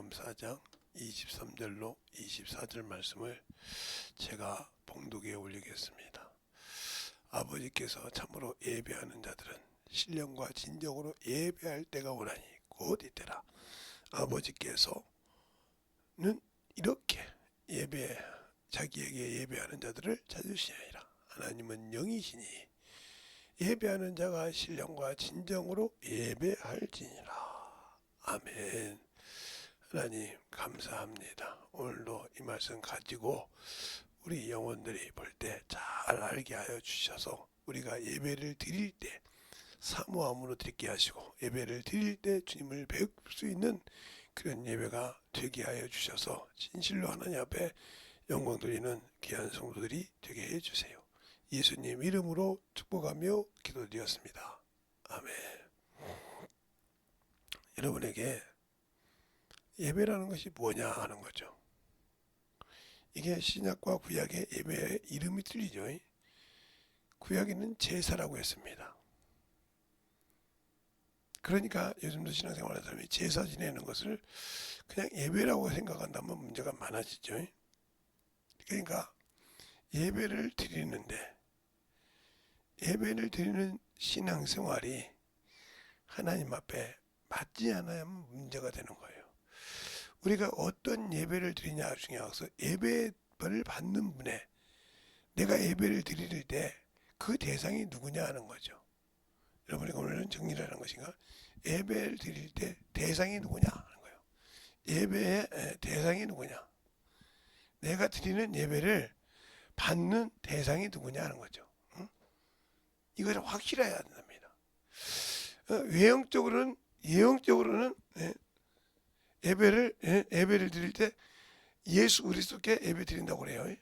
마태복음 4장 23절로 24절 말씀을 제가 봉독에 올리겠습니다. 아버지께서 참으로 예배하는 자들은 신령과 진정으로 예배할 때가 오나니 곧 이때라. 아버지께서는 이렇게 자기에게 예배하는 자들을 찾으시니라. 하나님은 영이시니 예배하는 자가 신령과 진정으로 예배할지니라. 아멘. 하나님 감사합니다. 오늘도 이 말씀 가지고 우리 영혼들이 볼 때 잘 알게 하여 주셔서 우리가 예배를 드릴 때 사모함으로 드리게 하시고 예배를 드릴 때 주님을 배울 수 있는 그런 예배가 되게 하여 주셔서 진실로 하나님 앞에 영광 돌리는 귀한 성도들이 되게 해주세요. 예수님 이름으로 축복하며 기도드렸습니다. 아멘. 여러분에게 예배라는 것이 뭐냐 하는 거죠. 이게 신약과 구약의 예배의 이름이 틀리죠. 구약에는 제사라고 했습니다. 그러니까 요즘도 신앙생활하는 사람이 제사 지내는 것을 그냥 예배라고 생각한다면 문제가 많아지죠. 그러니까 예배를 드리는데 예배를 드리는 신앙생활이 하나님 앞에 맞지 않으면 문제가 되는 거예요. 우리가 어떤 예배를 드리냐 중요해서 예배를 받는 분에 내가 예배를 드릴 때 그 대상이 누구냐 하는 거죠. 여러분이 오늘은 정리를 하는 것인가? 예배를 드릴 때 대상이 누구냐 하는 거예요. 예배의 대상이 누구냐? 내가 드리는 예배를 받는 대상이 누구냐 하는 거죠. 응? 이것을 확실해야 됩니다. 외형적으로는 예배를 드릴 때 예수 그리스도께 예배 드린다고 그래요.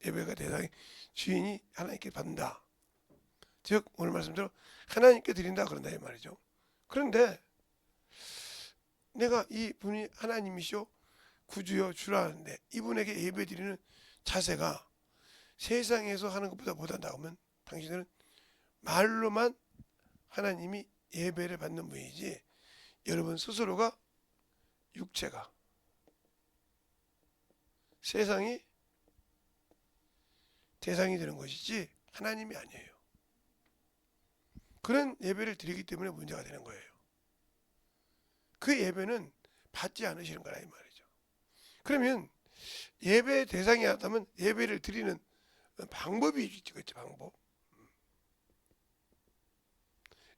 예배가 대상이 주인이 하나님께 받는다. 즉 오늘 말씀대로 하나님께 드린다 그런다 이 말이죠. 그런데 내가 이 분이 하나님이시오 구주여 주라 하는데 이분에게 예배 드리는 자세가 세상에서 하는 것보다 못한다 하면 당신들은 말로만 하나님이 예배를 받는 분이지 여러분 스스로가 육체가 세상이 대상이 되는 것이지 하나님이 아니에요. 그런 예배를 드리기 때문에 문제가 되는 거예요. 그 예배는 받지 않으시는 거라 이 말이죠. 그러면 예배의 대상이었다면 예배를 드리는 방법이 있겠죠. 방법.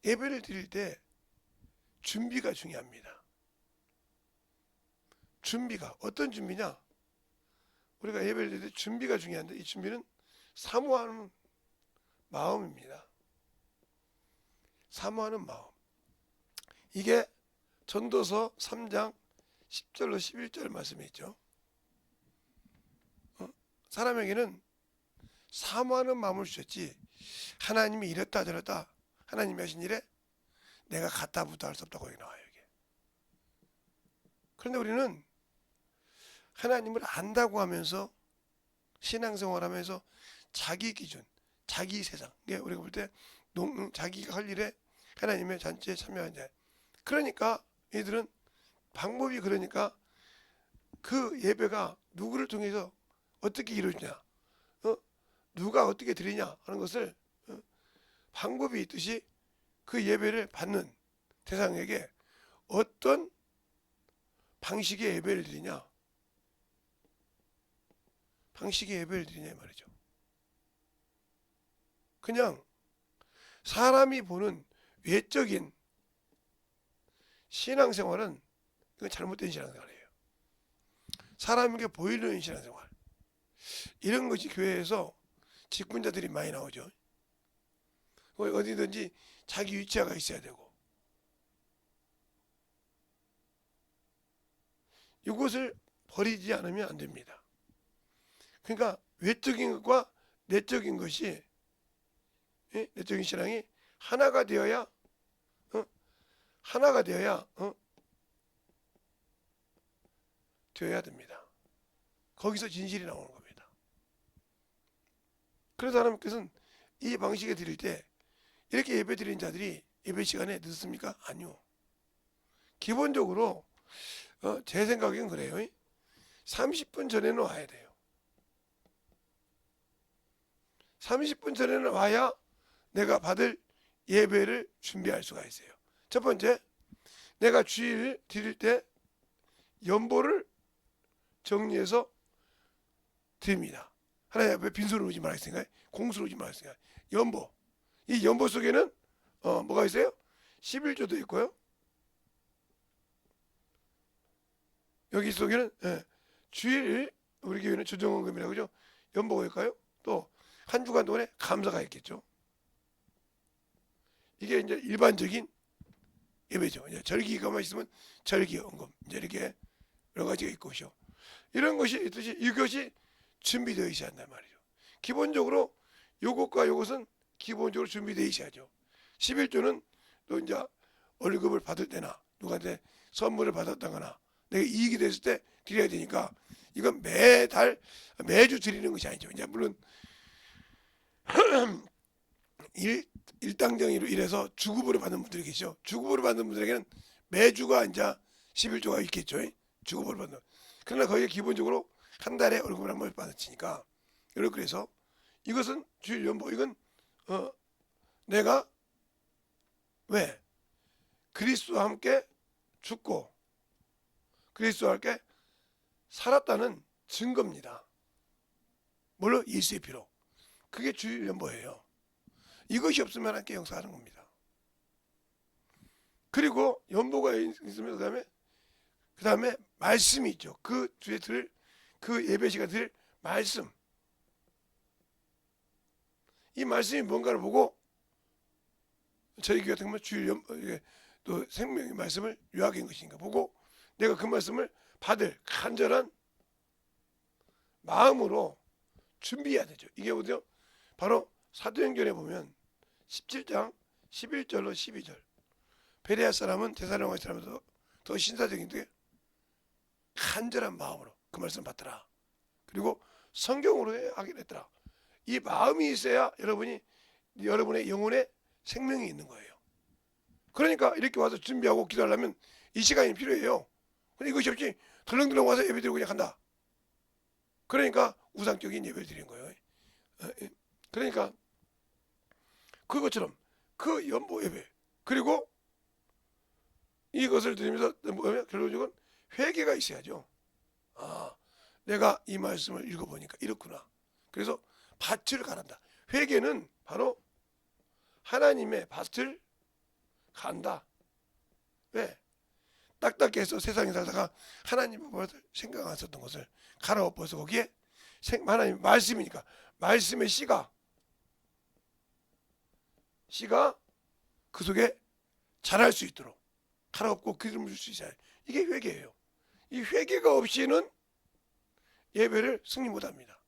예배를 드릴 때 준비가 중요합니다. 준비가 어떤 준비냐? 우리가 예배를 드릴 때 준비가 중요한데 이 준비는 사모하는 마음입니다. 사모하는 마음. 이게 전도서 3장 10절로 11절 말씀에 있죠. 사람에게는 사모하는 마음을 주셨지 하나님이 이랬다 저랬다 하나님이 하신 일에 내가 갖다부터 할 수 없다고 여기 나와요. 이게. 그런데 우리는 하나님을 안다고 하면서 신앙생활하면서 자기 기준, 자기 세상, 우리가 볼 때 자기가 할 일에 하나님의 잔치에 참여한 자. 그러니까 이들은 방법이 그러니까 그 예배가 누구를 통해서 어떻게 이루어지냐, 누가 어떻게 드리냐 하는 것을 방법이 있듯이 그 예배를 받는 대상에게 어떤 방식의 예배를 드리냐, 방식의 예배를 드리냐 말이죠. 그냥 사람이 보는 외적인 신앙생활은 이건 잘못된 신앙생활이에요. 사람에게 보이는 신앙생활. 이런 것이 교회에서 직분자들이 많이 나오죠. 어디든지 자기 위치가 있어야 되고 이것을 버리지 않으면 안 됩니다. 그러니까 외적인 것과 내적인 것이 내적인 신앙이 하나가 되어야 되어야 됩니다. 거기서 진실이 나오는 겁니다. 그래서 하나님께서는 이 방식에 드릴 때 이렇게 예배 드리는 자들이 예배 시간에 늦습니까? 아니요. 기본적으로 제 생각엔 그래요. 30분 전에는 와야 돼요. 30분 전에는 와야 내가 받을 예배를 준비할 수가 있어요. 첫 번째, 내가 주일 드릴 때 연보를 정리해서 드립니다. 하나님 앞에 빈손으로 오지 말았으니까, 공수로 오지 말았으니까. 연보. 이 연보 속에는 뭐가 있어요? 11조도 있고요. 여기 속에는 주일, 우리 교회는 조정헌금이라고 그러죠. 연보가 있을까요? 또 한 주간 동안에 감사가 있겠죠. 이게 이제 일반적인 예배죠. 이제 절기가만 있으면 절기헌금, 이제 이렇게 여러 가지가 있고요. 이런 것이 있듯이 이것이 준비되어 있어야 한단 말이죠. 기본적으로 요것과 요것은 기본적으로 준비되어 있어야죠. 11조는 또 이제 월급을 받을 때나 누구한테 선물을 받았다거나 내가 이익이 됐을 때 드려야 되니까 이건 매달 매주 드리는 것이 아니죠. 이제 물론 일당정의로 일해서 주급으로 받는 분들이 계시죠. 주급으로 받는 분들에게는 매주가 이제 11조가 있겠죠. 주급으로 받는. 그러나 거기에 기본적으로 한 달에 월급을 한 번 받으니까 이렇게 그래서 이것은 주일 연보. 이건 내가 왜 그리스도와 함께 죽고 그리스도와 함께 살았다는 증거입니다. 물론 예수의 피로. 그게 주일 연보예요. 이것이 없으면 함께 역사하는 겁니다. 그리고 연보가 있으면 그 다음에 말씀이 있죠. 그 주에 들을 그 예배 시간 들을 말씀. 이 말씀이 뭔가를 보고 저희 교회 같은 경우는 주일 또 생명의 말씀을 요약한 것인가 보고 내가 그 말씀을 받을 간절한 마음으로 준비해야 되죠. 이게 뭐죠? 바로 사도행전에 보면 17장 11절로 12절 베레아 사람은 데살로니가 사람보다 더 신사적인데 간절한 마음으로 그 말씀 받더라. 그리고 성경으로 하게 됐더라. 이 마음이 있어야 여러분의 영혼에 생명이 있는 거예요. 그러니까 이렇게 와서 준비하고 기도하려면 이 시간이 필요해요. 근데 이것이 없이 덜렁덜렁 와서 예배 드리고 그냥 간다. 그러니까 우상적인 예배를 드리는 거예요. 그러니까 그것처럼 그 연보 예배 그리고 이것을 드리면서 뭐냐면 결론적으로 회개가 있어야죠. 아, 내가 이 말씀을 읽어보니까 이렇구나. 그래서 밭을 가란다. 회개는 바로 하나님의 밭을 간다. 왜? 딱딱해서 세상에 살다가 하나님의 밭을 생각 안 썼던 것을 갈아엎어서 거기에 하나님 말씀이니까 말씀의 씨가 그 속에 자랄 수 있도록 갈아엎고 기름을 줄 수 있어야. 이게 회개예요. 이 회개가 없이는 예배를 승리 못합니다.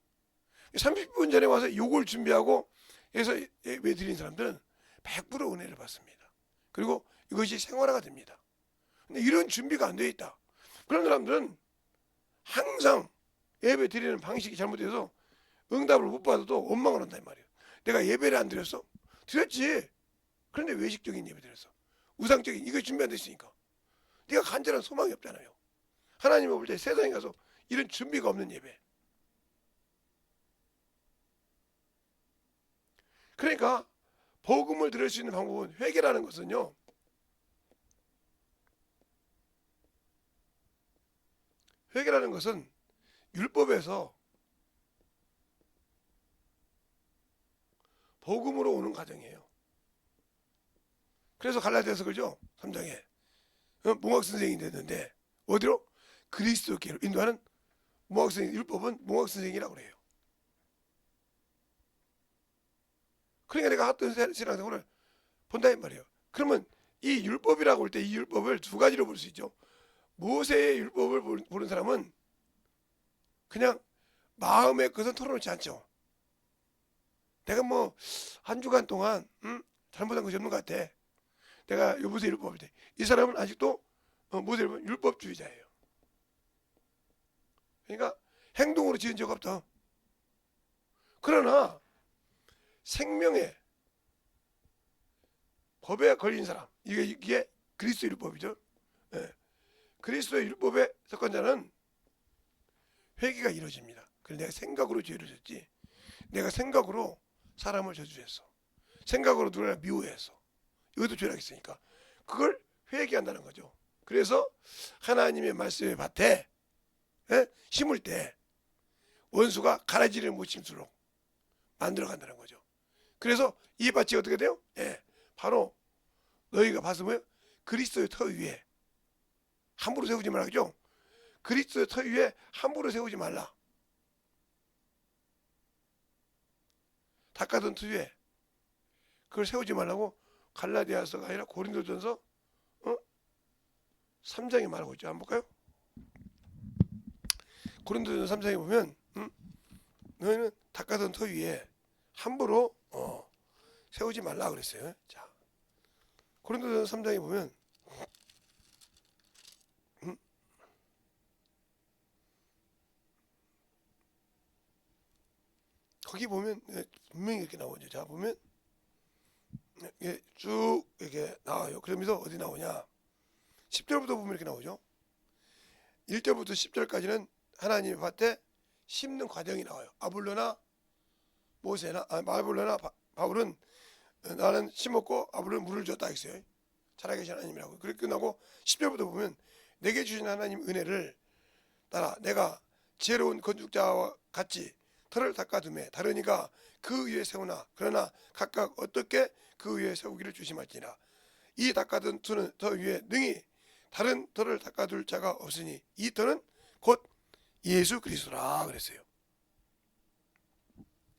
30분 전에 와서 요걸 준비하고 해서 예배 드린 사람들은 100% 은혜를 받습니다. 그리고 이것이 생활화가 됩니다. 근데 이런 준비가 안 되어 있다. 그런 사람들은 항상 예배 드리는 방식이 잘못돼서 응답을 못 받아도 원망을 한단 말이에요. 내가 예배를 안 드렸어? 드렸지. 그런데 외식적인 예배 드렸어. 우상적인 이거 준비 안 됐으니까. 네가 간절한 소망이 없잖아요. 하나님을 볼 때 세상에 가서 이런 준비가 없는 예배. 그러니까 복음을 들을 수 있는 방법은 회개라는 것은요. 회개라는 것은 율법에서 복음으로 오는 과정이에요. 그래서 갈라디아서 그죠? 3장에 몽학 선생이 됐는데 어디로? 그리스도께로 인도하는 몽학 선생. 율법은 몽학 선생이라고 그래요. 그러니까 내가 했던 신앙생활을 본다 이 말이에요. 그러면 이 율법이라고 할 때 이 율법을 두 가지로 볼 수 있죠. 모세의 율법을 보는 사람은 그냥 마음의 것은 털어놓지 않죠. 내가 뭐 한 주간 동안 잘못한 것이 없는 것 같아. 내가 모세 율법을 때 이 사람은 아직도 모세 율법주의자예요. 그러니까 행동으로 지은 적 없다. 그러나 생명의 법에 걸린 사람 이게 그리스도 율법이죠. 예. 그리스도의 율법에 속한 자는 회개가 이루어집니다. 그래서 내가 생각으로 죄를 졌지, 내가 생각으로 사람을 저주했어, 생각으로 누구나 미워했어, 이것도 죄라고 했으니까 그걸 회개한다는 거죠. 그래서 하나님의 말씀의 밭에 심을 때 원수가 가라지를 못 심도록 만들어 간다는 거죠. 그래서 이 밭이 어떻게 돼요? 바로 너희가 밭은 뭐예요? 그리스도의 터 위에 함부로 세우지 말라죠. 그리스도의 터 위에 함부로 세우지 말라. 닦아둔 터 위에 그걸 세우지 말라고 갈라디아서가 아니라 고린도전서 3장에 말하고 있죠. 한번 볼까요? 고린도전서 3장에 보면 너희는 닦아둔 터 위에 함부로 세우지 말라 그랬어요. 자, 고린도전서 3장에 보면 거기 보면 분명히 이렇게 나오죠. 자, 보면 쭉 이렇게 나와요. 그러면서 어디 나오냐? 10절부터 보면 이렇게 나오죠. 1절부터 10절까지는 하나님의 밭에 심는 과정이 나와요. 아볼로나 모세나 아볼로나 바울은 나는 심었고 아볼로는 물을 줬다 했어요. 살아계신 하나님이라고. 그렇게 끝나고 10절부터 보면 내게 주신 하나님 은혜를 따라 내가 지혜로운 건축자와 같이 터를 닦아두매 다른 이가 그 위에 세우나 그러나 각각 어떻게 그 위에 세우기를 조심할지라. 이 닦아둔 터 위에 능히 다른 터를 닦아둘 자가 없으니 이 터는 곧 예수 그리스도라 그랬어요.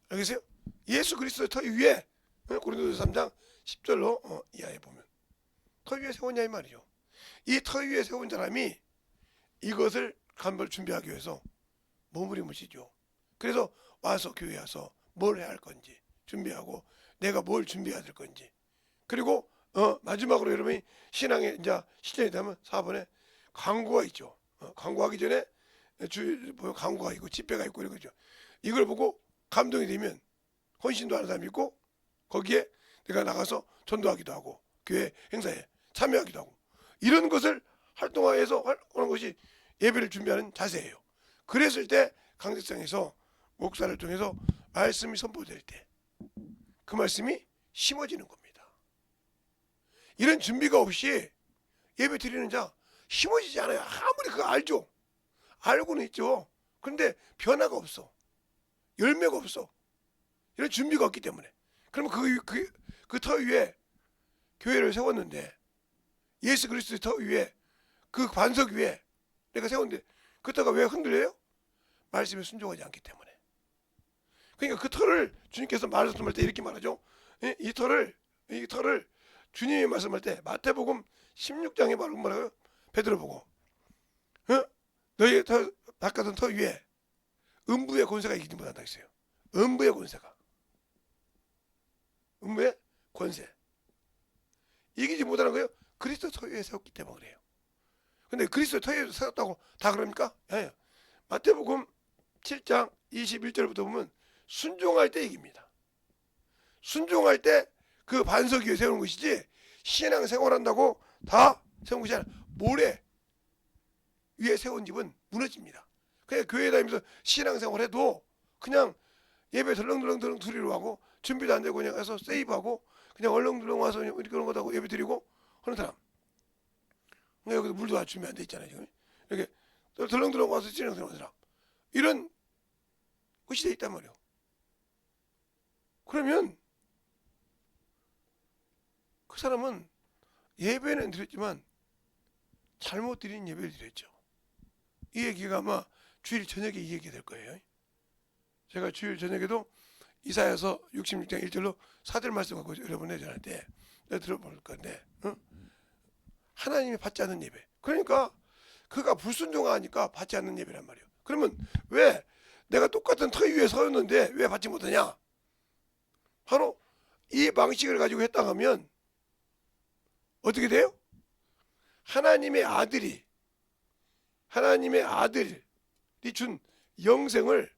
알겠어요? 예수 그리스도의 터 위에 고린도서 3장 10절로 이하에 보면 터 위에 세웠냐 이 말이죠. 이 터 위에 세운 사람이 이것을 간벌 준비하기 위해서 머무림을시죠. 그래서 와서 교회 와서 뭘 해야 할 건지 준비하고 내가 뭘 준비해야 될 건지 그리고 마지막으로 여러분이 신앙의 이제 시즌이 되면 4번에 광고가 있죠. 광고하기 전에 보면 광고가 있고 집회가 있고 이런 거죠. 이걸 보고 감동이 되면 헌신도 하는 사람이 있고 거기에 내가 나가서 전도하기도 하고 교회 행사에 참여하기도 하고 이런 것을 활동화해서 하는 것이 예배를 준비하는 자세예요. 그랬을 때 강대상에서 목사를 통해서 말씀이 선포될 때 그 말씀이 심어지는 겁니다. 이런 준비가 없이 예배 드리는 자 심어지지 않아요. 아무리 그거 알죠. 알고는 있죠. 그런데 변화가 없어. 열매가 없어. 이런 준비가 없기 때문에. 그러면 그 터 위에 교회를 세웠는데 예수 그리스도의 터 위에 그 반석 위에 내가 세웠는데 그 터가 왜 흔들려요? 말씀에 순종하지 않기 때문에. 그러니까 그 터를 주님께서 말씀할 때 이렇게 말하죠. 이 터를 주님이 말씀할 때 마태복음 16장에 말하고 베드로 보고 너희 터 닦아둔 터 위에 음부의 권세가 이기지 못한다 했어요. 음부의 권세가 음부의 권세 이기지 못하는 거예요. 그리스도 터 위에 세웠기 때문에 그래요. 근데 그리스도 터 위에 세웠다고 다 그럽니까? 예. 마태복음 7장 21절부터 보면 순종할 때 이깁니다. 순종할 때 그 반석 위에 세우는 것이지 신앙 생활한다고 다 세운 것이 아니라 모래 위에 세운 집은 무너집니다. 그냥 교회 다니면서 신앙 생활해도 그냥 예배 덜렁덜렁 드리러 하고 준비도 안 되고 그냥 가서 세이브하고 그냥 얼렁덜렁 와서 그런 거 하고 예배 드리고 하는 사람. 여기도 물도 준비 안 돼 있잖아요. 지금 이렇게 덜렁덜렁 와서 신앙 생활하는 사람. 이런 것이 돼 있단 말이에요. 그러면 그 사람은 예배는 드렸지만 잘못 드린 예배를 드렸죠. 이 얘기가 아마 주일 저녁에 이 얘기가 될 거예요. 제가 주일 저녁에도 이사야서 66장 1절로 사절 말씀 갖고 여러분에 전할 때 내가 들어볼 건데 하나님이 받지 않는 예배. 그러니까 그가 불순종하니까 받지 않는 예배란 말이에요. 그러면 왜 내가 똑같은 터 위에 서였는데 왜 받지 못하냐? 바로 이 방식을 가지고 했다 하면 어떻게 돼요? 하나님의 아들이 준 영생을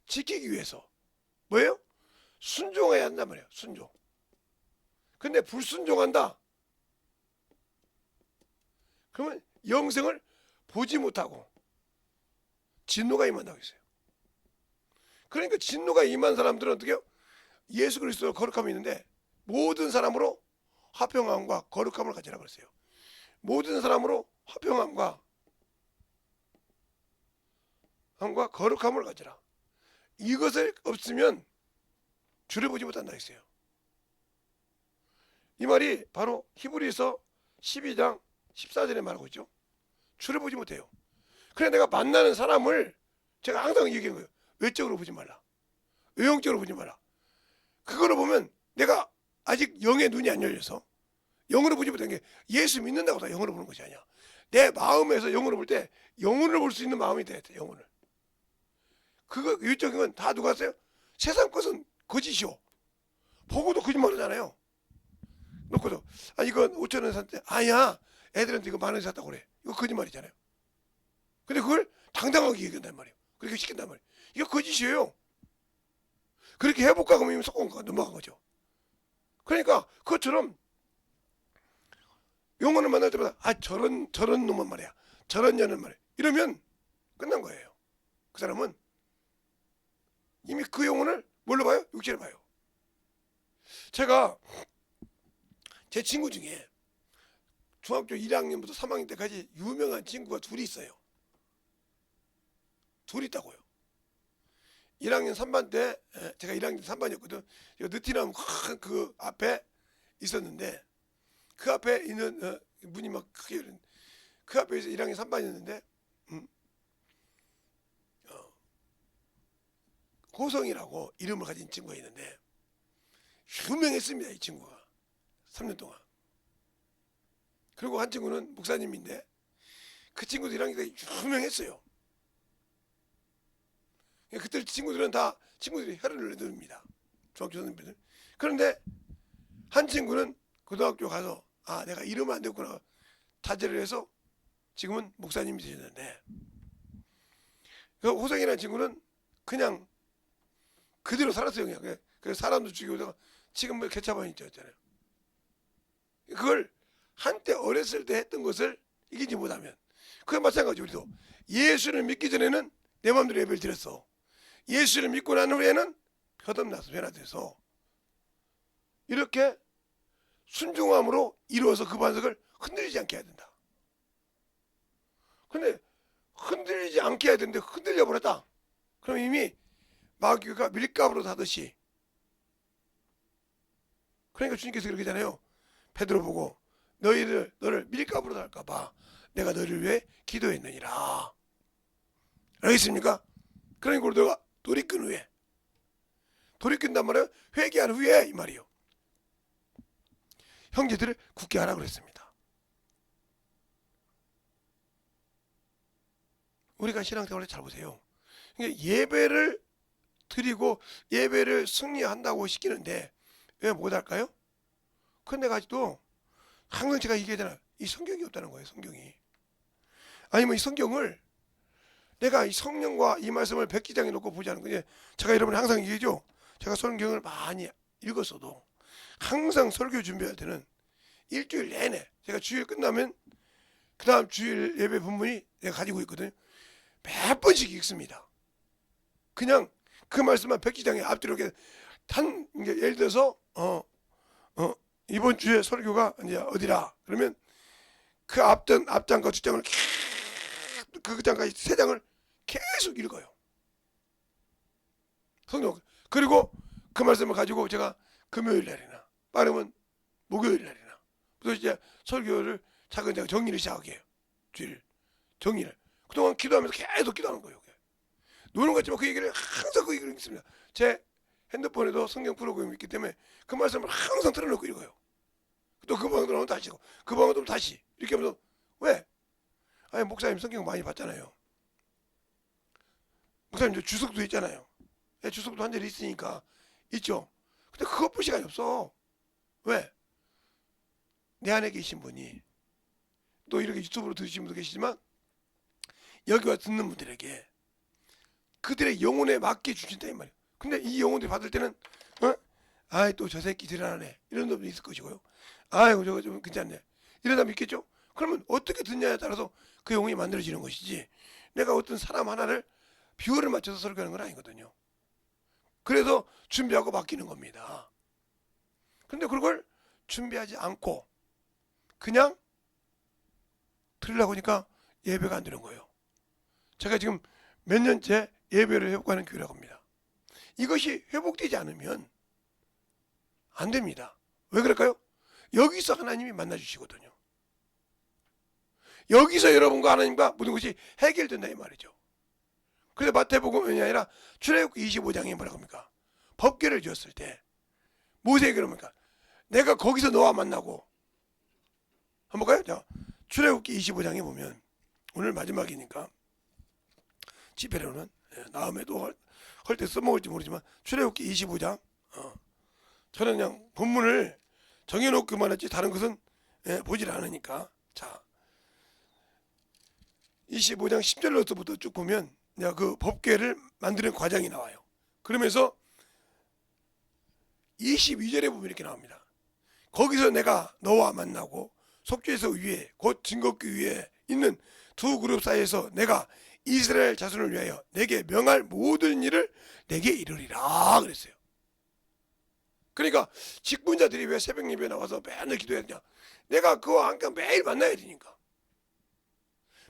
지키기 위해서 뭐예요? 순종해야 한단 말이에요. 순종. 근데 불순종한다. 그러면 영생을 보지 못하고 진노가 임한다고 했어요. 그러니까 진노가 임한 사람들은 어떻게 해요? 예수 그리스도의 거룩함이 있는데 모든 사람으로 화평함과 거룩함을 가지라 그랬어요. 모든 사람으로 화평함과 거룩함을 가지라. 이것을 없으면 주를 보지 못한다 했어요. 이 말이 바로 히브리서 12장 14절에 말하고 있죠. 주를 보지 못해요. 그래 내가 만나는 사람을 제가 항상 얘기하는 거예요. 외적으로 보지 말라. 외형적으로 보지 말라. 그거를 보면 내가 아직 영의 눈이 안 열려서 영으로 보지 못한 게 예수 믿는다고 다 영으로 보는 것이 아니야. 내 마음에서 영으로 볼 때 영혼을 볼 수 있는 마음이 돼야 돼. 영혼을. 그거 외적인 건 다 누가 했어요? 세상 것은 거짓이요. 보고도 거짓말하잖아요. 놓고도 이건 5,000원 샀는데 아니야. 애들한테 이거 10,000원 샀다고 그래. 이거 거짓말이잖아요. 근데 그걸 당당하게 얘기한단 말이에요. 그렇게 시킨단 말이에요. 이거 거짓이에요. 그렇게 해볼까 그러면 속은 넘어간 거죠. 그러니까 그것처럼 영혼을 만날 때마다 저런 놈은 말이야. 저런 년은 말이야. 이러면 끝난 거예요. 그 사람은 이미 그 영혼을 뭘로 봐요? 육체로 봐요. 제가 제 친구 중에 중학교 1학년부터 3학년 때까지 유명한 친구가 둘이 있어요. 둘이 있다고요. 1학년 3반 때 제가 1학년 3반이었거든. 느티나무 그 앞에 있었는데 그 앞에 있는 문이 막 크게 열린 그 앞에서 1학년 3반이었는데 호성이라고 이름을 가진 친구가 있는데 유명했습니다. 이 친구가 3년 동안. 그리고 한 친구는 목사님인데 그 친구도 1학년 때 유명했어요. 그때 친구들은 다 친구들이 혈을 내듭니다. 중학교 선생님들. 그런데 한 친구는 고등학교 가서 내가 이러면 안 되겠구나 자제를 해서 지금은 목사님이 되셨는데 그 호성이라는 친구는 그냥 그대로 살았어요. 그냥. 그래서 사람도 죽이고 지금 뭐 개차반이 있잖아요. 그걸 한때 어렸을 때 했던 것을 이기지 못하면 그게 마찬가지. 우리도 예수를 믿기 전에는 내 마음대로 예배를 드렸어. 예수를 믿고 난 후에는 표dom나서 변화돼서 이렇게 순종함으로 이루어서 그 반석을 흔들리지 않게 해야 된다. 근데 흔들리지 않게 해야 되는데 흔들려 버렸다. 그럼 이미 마귀가 밀가루로 하듯이. 그러니까 주님께서 그렇게 하잖아요. 베드로 보고 너를 밀가루로 할까봐 내가 너를 위해 기도했느니라. 알겠습니까? 그러니까 너가 돌이킨 후에 돌이킨단 말이에요. 회개한 후에 이 말이요. 형제들을 굳게 하라 그랬습니다. 우리가 신앙생활을 잘 보세요. 예배를 드리고 예배를 승리한다고 시키는데 왜 못할까요? 근데 아직도 항상 제가 얘기하잖아요. 이 성경이 없다는 거예요. 성경이. 아니면 이 성경을 내가 이 성령과 이 말씀을 백기장에 놓고 보자는 거예요. 제가 여러분이 항상 얘기하죠. 제가 성경을 많이 읽었어도 항상 설교 준비할 때는 일주일 내내 제가 주일 끝나면 그 다음 주일 예배 본문이 내가 가지고 있거든요. 몇 번씩 읽습니다. 그냥 그 말씀만 백기장에 앞뒤로 이렇게 예를 들어서 이번 주에 설교가 이제 어디라 그러면 그 앞장과 뒷장을 그 장까지 3장을 계속 읽어요. 성경. 그리고 그 말씀을 가지고 제가 금요일 날이나 빠르면 목요일 날이나 또 이제 설교를 차근차근 정리를 시작해요. 주일 정리를. 그동안 기도하면서 계속 기도하는 거예요. 노는 것 같지만 그 얘기를 항상 그 얘기를 읽습니다. 제 핸드폰에도 성경 프로그램이 있기 때문에 그 말씀을 항상 틀어놓고 읽어요. 또 그 방으로 나오면 다시 읽고 그 방으로 나오면 다시 이렇게 하면서 왜? 아니 목사님 성경 많이 봤잖아요. 목사님 주석도 있잖아요. 주석도 한 자리 있으니까 있죠. 근데 그것 볼 시간이 없어. 왜? 내 안에 계신 분이 또 이렇게 유튜브로 들으시는 분도 계시지만 여기 와 듣는 분들에게 그들의 영혼에 맞게 주신다 이 말이에요. 근데 이 영혼들이 받을 때는 아이 또 저 새끼 드러나네 이런 놈도 있을 것이고요. 아이고 저거 좀 괜찮네 이런 사람 있겠죠. 그러면 어떻게 듣냐에 따라서 그 영혼이 만들어지는 것이지, 내가 어떤 사람 하나를 비율을 맞춰서 설교하는 건 아니거든요. 그래서 준비하고 바뀌는 겁니다. 근데 그걸 준비하지 않고 그냥 들으려고 하니까 예배가 안 되는 거예요. 제가 지금 몇 년째 예배를 회복하는 교회라고 합니다. 이것이 회복되지 않으면 안 됩니다. 왜 그럴까요? 여기서 하나님이 만나주시거든요. 여기서 여러분과 하나님과 모든 것이 해결된다 이 말이죠. 그래서 마태복음이 아니라 출애굽기 25장에 뭐라고 합니까? 법궤를 주었을 때 모세에게 그럽니까? 내가 거기서 너와 만나고, 한번 볼까요? 자, 출애굽기 25장에 보면, 오늘 마지막이니까 집회로는 다음에도 할 때 써먹을지 모르지만 출애굽기 25장, 저는 그냥 본문을 정해놓기만 했지 다른 것은 보질 않으니까. 자, 25장 10절로부터 쭉 보면 그 법궤를 만드는 과정이 나와요. 그러면서 22절에 보면 이렇게 나옵니다. 거기서 내가 너와 만나고 속죄소 위에 곧 증거기 위에 있는 두 그룹 사이에서 내가 이스라엘 자손을 위하여 내게 명할 모든 일을 내게 이르리라 그랬어요. 그러니까 직분자들이 왜 새벽 예배에 나와서 맨날 기도해야 되냐? 내가 그와 함께 매일 만나야 되니까.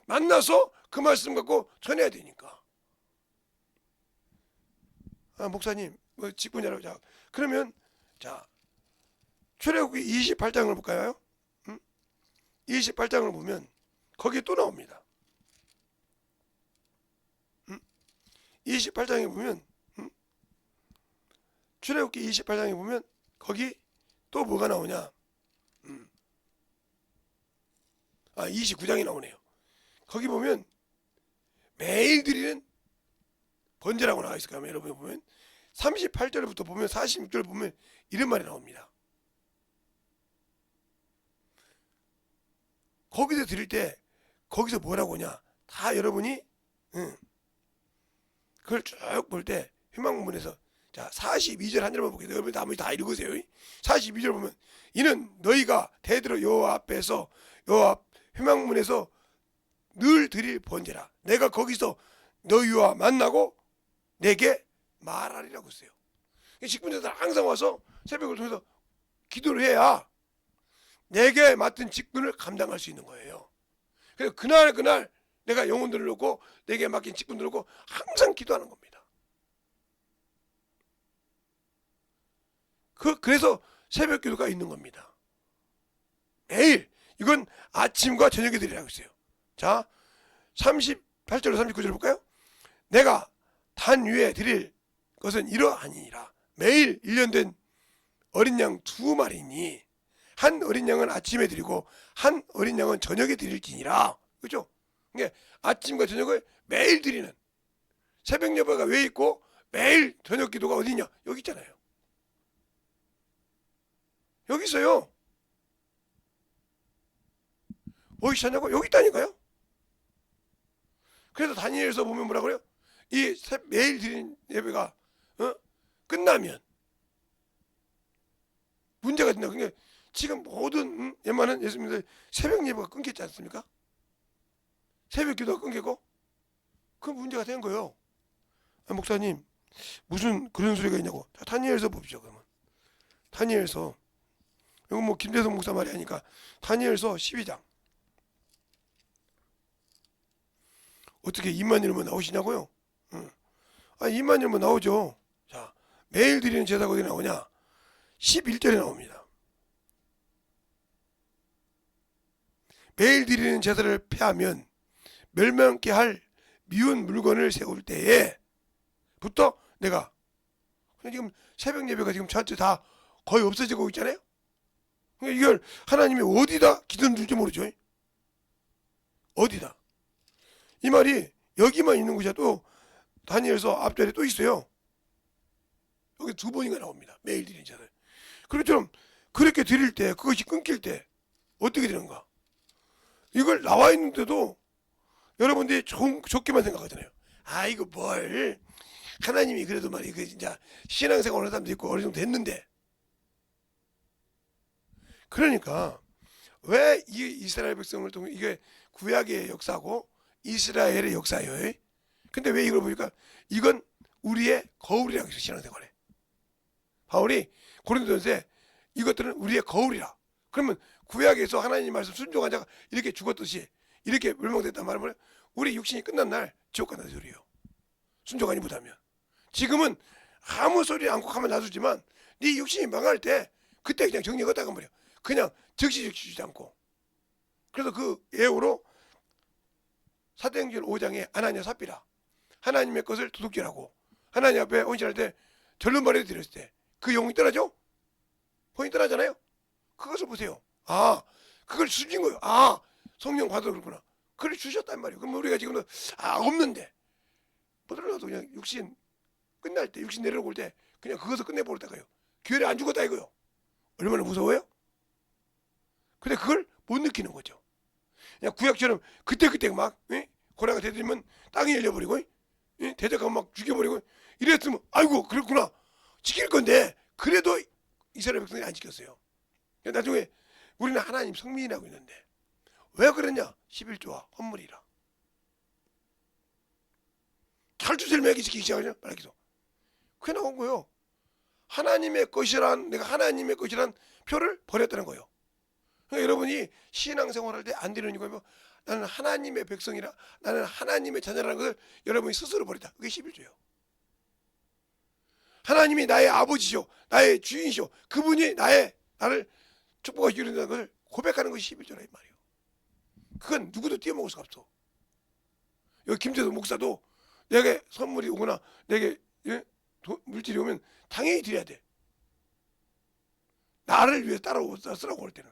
만나서 그 말씀 갖고 전해야 되니까. 목사님, 직분자라고. 자, 그러면 자, 출애굽기 28장을 볼까요? 28장을 보면 거기 또 나옵니다. 28장에 보면 출애굽기 28장에 보면 거기 또 뭐가 나오냐? 29장이 나오네요. 거기 보면 매일 드리는 번제라고 나와 있을 거예요. 여러분이 보면 38절부터 보면 46절 보면 이런 말이 나옵니다. 거기서 드릴 때 거기서 뭐라고 하냐? 다 여러분이 그걸 쭉 볼 때 희망문에서 자 42절 한 절만 보겠습니다. 여러분 나머지 다 읽으세요. 42절 보면 이는 너희가 대대로 여호와 앞에서 여호와 앞 희망문에서 늘 드릴 번제라. 내가 거기서 너희와 만나고 내게 말하리라고 했어요. 직분자들 항상 와서 새벽을 통해서 기도를 해야 내게 맡은 직분을 감당할 수 있는 거예요. 그래서 그날 내가 영혼들을 놓고 내게 맡긴 직분들을 놓고 항상 기도하는 겁니다. 그래서 새벽 기도가 있는 겁니다. 매일. 이건 아침과 저녁에 드리라고 했어요. 자, 38절로 39절 볼까요? 내가 단 위에 드릴 것은 이러하니라. 매일 1년 된 어린 양 2마리니 한 어린 양은 아침에 드리고 한 어린 양은 저녁에 드릴지니라. 그렇죠? 그러니까 아침과 저녁을 매일 드리는 새벽 예배가 왜 있고 매일 저녁 기도가 어디 있냐? 여기 있잖아요. 여기 있어요. 어디 찾냐고? 여기 있다니까요. 그래서 다니엘서 보면 뭐라 그래요? 이 매일 드리는 예배가 끝나면 문제가 된다. 그러니까 지금 모든 웬만한 예수님들 새벽 예배가 끊겼지 않습니까? 새벽 기도가 끊기고 그 문제가 된 거예요. 목사님 무슨 그런 소리가 있냐고. 자, 다니엘서 보십시오. 그러면 다니엘서 이건 뭐 김대성 목사 말이 하니까 다니엘서 12장 어떻게 임마누엘만 나오시냐고요? 2만일만 나오죠. 자, 매일 드리는 제사가 어디 나오냐? 11절에 나옵니다. 매일 드리는 제사를 폐하면 멸망케 할 미운 물건을 세울 때에부터 내가 지금 새벽 예배가 지금 전체 다 거의 없어지고 있잖아요. 그러니까 이걸 하나님이 어디다 기준 줄지 모르죠. 어디다? 이 말이 여기만 있는 것이 또 다니엘서 앞절에 또 있어요. 여기 2번인가 나옵니다. 매일 드리는 제사. 그렇처럼 그렇게 드릴 때 그것이 끊길 때 어떻게 되는가? 이걸 나와 있는데도 여러분들이 좋게만 생각하잖아요. 아 이거 뭘 하나님이 그래도 말이 그 진짜 신앙생활 하는 사람도 있고 어느 정도 됐는데 그러니까 왜 이 이스라엘 백성을 통해 이게 구약의 역사고 이스라엘의 역사예요. 근데 왜 이걸 보니까 이건 우리의 거울이라고 해서 신앙생활에 바울이 고린도전서에 이것들은 우리의 거울이라. 그러면 구약에서 하나님 말씀 순종한 자가 이렇게 죽었듯이 이렇게 멸망됐단 말은 우리 육신이 끝난 날 지옥 간다는 소리예요. 순종하지 못하면. 지금은 아무 소리 않고 가만 놔두지만 네 육신이 망할 때 그때 그냥 정리가 없다고 말이야. 그냥 즉시 주지 않고. 그래서 그 예우로 사도행전 5장에 아나니아 삽비라 하나님의 것을 도둑질하고 하나님 앞에 헌신할 때 절름발에 드렸을 때 그 영혼이 떠나죠? 혼이 떠나잖아요. 그것을 보세요. 아, 그걸 주신 거예요. 아, 성령 받아도 그렇구나. 그걸 주셨단 말이에요. 그럼 우리가 지금도 없는데 뭐더라도 그냥 육신 끝날 때 육신 내려올 때 그냥 그것을 끝내버렸다가요. 교회에 안 죽었다 이거요. 얼마나 무서워요? 근데 그걸 못 느끼는 거죠. 그냥 구약처럼 그때그때 막 고라가 대들면 땅이 열려버리고 대적하면 막 죽여버리고 이랬으면 아이고 그렇구나 지킬 건데 그래도 이스라엘 백성이 안 지켰어요. 나중에 우리는 하나님 성민이라고 있는데 왜 그러냐? 11조와 헌물이라. 탈주절명하기 지키기 시작하죠. 말하기도. 그게 나온 거예요. 하나님의 것이란 내가 하나님의 것이란 표를 버렸다는 거예요. 그러니까 여러분이 신앙생활할 때 안 되는 이유가 나는 하나님의 백성이라 나는 하나님의 자녀라는 것을 여러분이 스스로 버렸다. 그게 11조예요. 하나님이 나의 아버지시오 나의 주인이시오 그분이 나를 축복하시고 이런다는 것을 고백하는 것이 11조라 이 말이에요. 그건 누구도 뛰어먹을 수가 없어. 여기 김재도 목사도 내게 선물이 오거나 내게 물질이 오면 당연히 드려야 돼. 나를 위해 따라오 쓰라고 할 때는.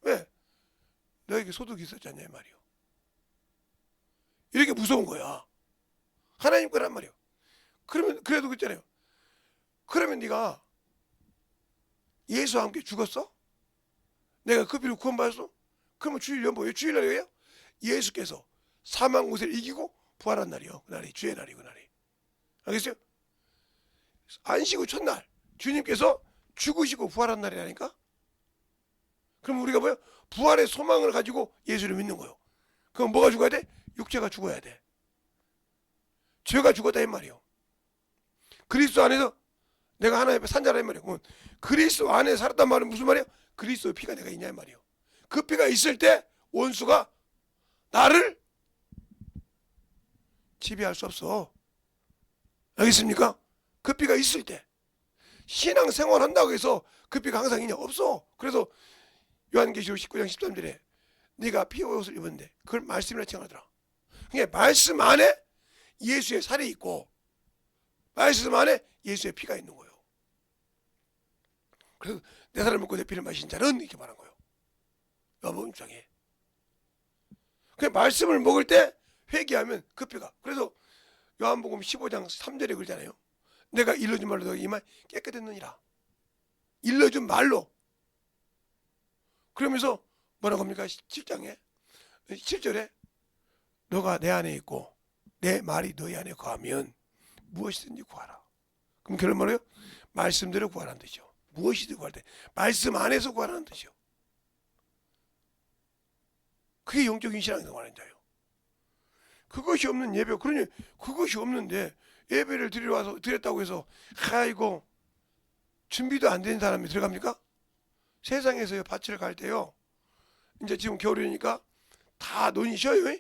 왜? 너에게 소득이 있었잖냐 이 말이요. 이렇게 무서운 거야. 하나님 거란 말이요. 그러면 그래도 그랬잖아요. 그러면 네가 예수와 함께 죽었어? 내가 그 피로 구원받았어? 그러면 주일날 뭐예요? 주일날이에요? 예수께서 사망 곳을 이기고 부활한 날이요. 그날이 주의 날이 그날이. 알겠어요? 안식 후 첫날 주님께서 죽으시고 부활한 날이라니까? 그럼 우리가 뭐예요? 부활의 소망을 가지고 예수를 믿는 거예요. 그럼 뭐가 죽어야 돼? 육체가 죽어야 돼. 죄가 죽었다 이 말이에요. 그리스도 안에서 내가 하나님 앞에 산 자라 이 말이에요. 그리스도 안에 살았단 말은 무슨 말이에요? 그리스도의 피가 내가 있냐 이 말이에요. 그 피가 있을 때 원수가 나를 지배할 수 없어. 알겠습니까? 그 피가 있을 때 신앙생활 한다고 해서 그 피가 항상 있냐? 없어. 그래서 요한계시록 19장 13절에 네가 피의 옷을 입었는데 그걸 말씀이라 칭하더라. 그러니까 말씀 안에 예수의 살이 있고 말씀 안에 예수의 피가 있는 거예요. 그래서 내 살을 먹고 내 피를 마신 자는 이렇게 말한 거예요. 요한복음 6장에. 그 말씀을 먹을 때 회개하면 그 피가. 그래서 요한복음 15장 3절에 그러잖아요. 내가 일러준 말로 너희 이만 깨끗했느니라. 일러준 말로. 그러면서 뭐라고 합니까? 7장에 7절에 너가 내 안에 있고 내 말이 너희 안에 거하면 무엇이든지 구하라. 그럼 결론 뭐예요? 말씀대로 구하라는 뜻이죠. 무엇이든 구할 때 말씀 안에서 구하라는 뜻이요. 그게 영적인 신앙생활인 자예요. 그것이 없는 예배, 그러니 그것이 없는데 예배를 드리러 와서 드렸다고 해서 아이고 준비도 안 된 사람이 들어갑니까? 세상에서요 밭을 갈 때요 이제 지금 겨울이니까 다 논이 쉬어요.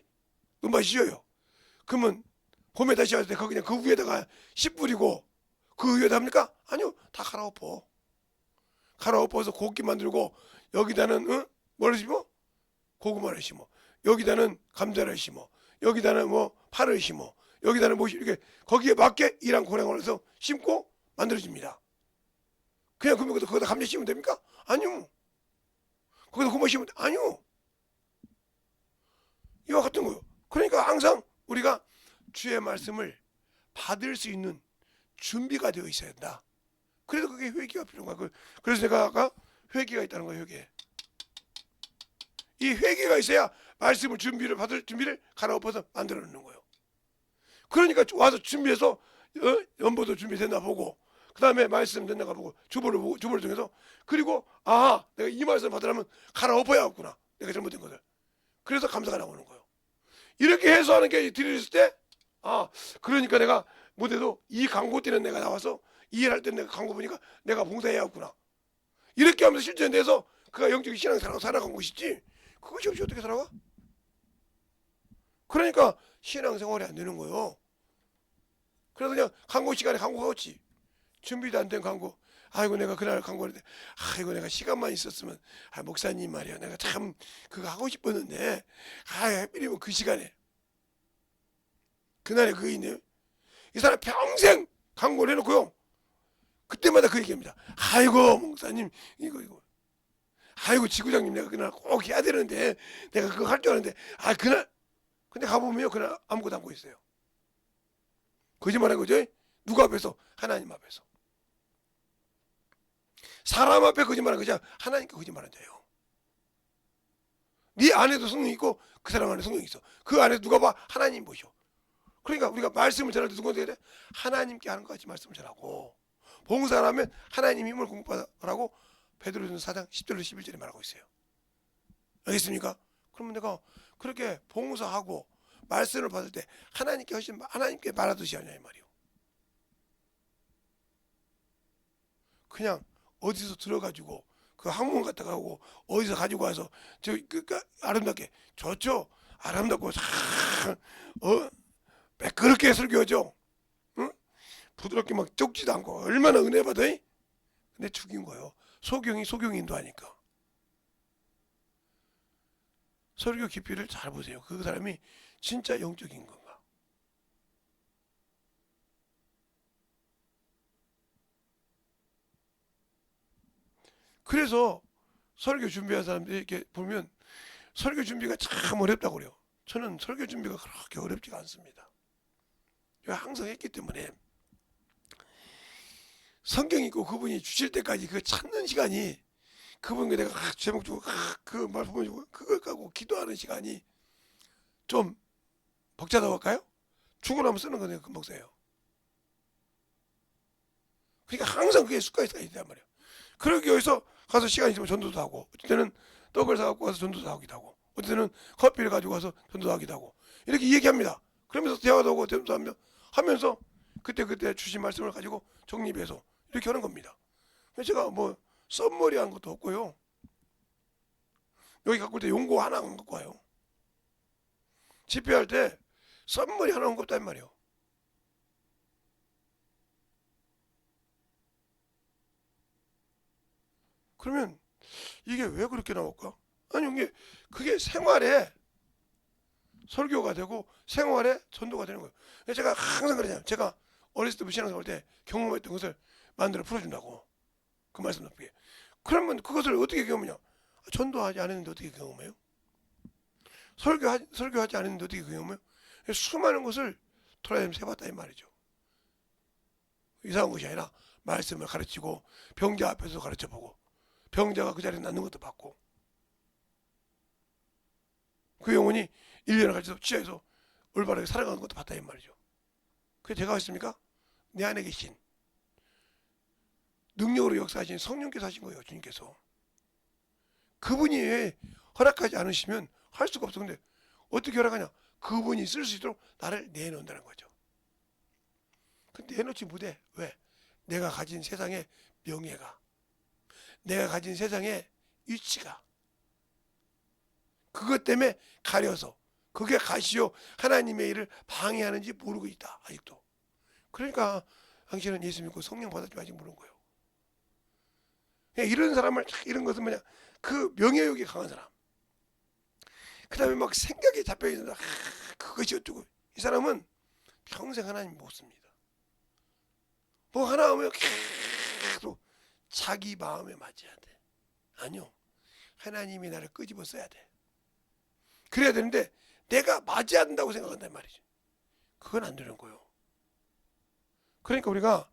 논밭이 쉬어요. 그러면 봄에 다시 왔을 때 그냥 그 위에다가 씨 뿌리고 그 위에다 합니까? 아니요, 다 갈아엎어. 갈아엎어서 곡기 만들고 여기다는 뭐를 심어? 고구마를 심어. 여기다는 감자를 심어. 여기다는 뭐 파를 심어. 여기다는 뭐 이렇게 거기에 맞게 이랑 고량을 해서 심고 만들어집니다. 그냥 그러면 거기다 감자 심으면 됩니까? 아니요. 거기다 고구마 심으면 아니요. 이와 같은 거요. 그러니까 항상 우리가 주의 말씀을 받을 수 있는 준비가 되어 있어야 된다. 그래서 그게 회개가 필요한 거야. 그래서 내가 아까 회개가 있다는 거예요. 회개. 이 회개가 있어야 말씀을 받을 준비를 갈아엎어서 만들어 놓는 거예요. 그러니까 와서 준비해서 연보도 준비됐나 보고 그 다음에 말씀 됐나가 보고 주보를 통해서 그리고 내가 이 말씀 받으려면 갈아엎어야겠구나. 내가 잘못된 것을. 그래서 감사가 나오는 거예요. 이렇게 해소하는 게 드렸을 때, 아, 그러니까 내가 못해도 이 광고 때는 내가 나와서 이해할 때 내가 광고 보니까 내가 봉사해야 했구나. 이렇게 하면서 실전돼서 그가 영적인 신앙생활을 살아간 것이지, 그것이 없이 어떻게 살아가? 그러니까 신앙생활이 안 되는 거예요. 그래서 그냥 광고 시간에 광고가 없지. 준비도 안 된 광고. 아이고 내가 그날 광고했는데, 아이고 내가 시간만 있었으면, 아 목사님 말이야 내가 참 그거 하고 싶었는데, 아 하필이면 그 시간에 그날에 그게 있네요. 이 사람 평생 광고를 해놓고요, 그때마다 그 얘기합니다. 아이고 목사님 이거 아이고 지구장님 내가 그날 꼭 해야 되는데 내가 그거 할 줄 아는데, 아 그날, 근데 가보면요 그날 아무것도 안 하고 있어요. 거짓말한 거죠. 누구 앞에서? 하나님 앞에서. 사람 앞에 거짓말한 거지 하나님께 거짓말한 자예요. 네 안에도 성령이 있고 그 사람 안에 성령이 있어. 그 안에 누가 봐? 하나님 보셔. 그러니까 우리가 말씀을 전할 때 누구한테 해야 돼? 하나님께 하는 것 같이 말씀을 전하고, 봉사를 하면 하나님 힘을 공급하라고 베드로전서 4장 10절로 11절에 말하고 있어요. 알겠습니까? 그러면 내가 그렇게 봉사하고 말씀을 받을 때 하나님께 하신, 하나님께 말하듯이 하냐 이 말이요. 그냥 어디서 들어가지고 그 학문 갖다 가고 어디서 가지고 와서 저 아름답게 좋죠. 아름답고 매끄럽게 설교하죠. 응? 부드럽게 막 좁지도 않고 얼마나 은혜 받아. 근데 죽인 거예요. 소경인도 하니까. 설교 깊이를 잘 보세요. 그 사람이 진짜 영적인 건가. 그래서 설교 준비한 사람들이 이렇게 보면 설교 준비가 참 어렵다고 그래요. 저는 설교 준비가 그렇게 어렵지가 않습니다. 항상 했기 때문에 성경 읽고 그분이 주실 때까지 그 찾는 시간이, 그분께 내가 제목 주고 그 말씀 주고 그걸 갖고 기도하는 시간이 좀 벅차다고 할까요? 죽어나면 쓰는 거네요. 금방 써요. 그러니까 항상 그게 습관이 있단 말이에요. 그러기 위해서 가서 시간 있으면 전도도 하고, 어떨 때는 떡을 사갖고 가서 전도도 하기도 하고, 어떨 때는 커피를 가지고 가서 전도도 하기도 하고, 이렇게 얘기합니다. 그러면서 대화도 하고 전도도 하면서 그때 주신 말씀을 가지고 정립해서 이렇게 하는 겁니다. 제가 뭐 썸머리 한 것도 없고요. 여기 갖고 올 때 용고 하나 안 갖고 와요. 집회할 때 썸머리 하나 안 갖고 없단 말이에요. 그러면 이게 왜 그렇게 나올까? 아니 이게 그게 생활에 설교가 되고 생활에 전도가 되는 거예요. 제가 항상 그러잖아요. 제가 어렸을 때부터 신앙생활 때 경험했던 것을 만들어 풀어준다고. 그 말씀 높게. 그러면 그것을 어떻게 경험하냐? 전도하지 않았는데 어떻게 경험해요? 설교하지 않았는데 어떻게 경험해요? 수많은 것을 돌아다니면서 해봤다 이 말이죠. 이상한 것이 아니라 말씀을 가르치고 병자 앞에서 가르쳐보고 병자가 그 자리에 낫는 것도 봤고, 그 영혼이 1년을 가지고 치아에서 올바르게 살아가는 것도 봤다 이 말이죠. 그게 제가 했습니까? 내 안에 계신 능력으로 역사하신 성령께서 하신 거예요. 주님께서. 그분이 허락하지 않으시면 할 수가 없어. 근데 어떻게 허락하냐? 그분이 쓸 수 있도록 나를 내놓는다는 거죠. 근데 내놓지 못해. 왜? 내가 가진 세상의 명예가, 내가 가진 세상의 위치가, 그것 때문에 가려서 그게 가시오 하나님의 일을 방해하는지 모르고 있다 아직도. 그러니까 당신은 예수 믿고 성령 받았지 아직 모르는 거예요. 이런 사람을, 이런 것은 뭐냐, 그 명예욕이 강한 사람, 그 다음에 막 생각이 잡혀있는, 그것이 어쩌고, 이 사람은 평생 하나님 못 씁니다. 뭐 하나 하면 계속 자기 마음에 맞아야 돼. 아니요, 하나님이 나를 끄집어 써야 돼. 그래야 되는데 내가 맞아야 된다고 생각한단 말이죠. 그건 안 되는 거예요. 그러니까 우리가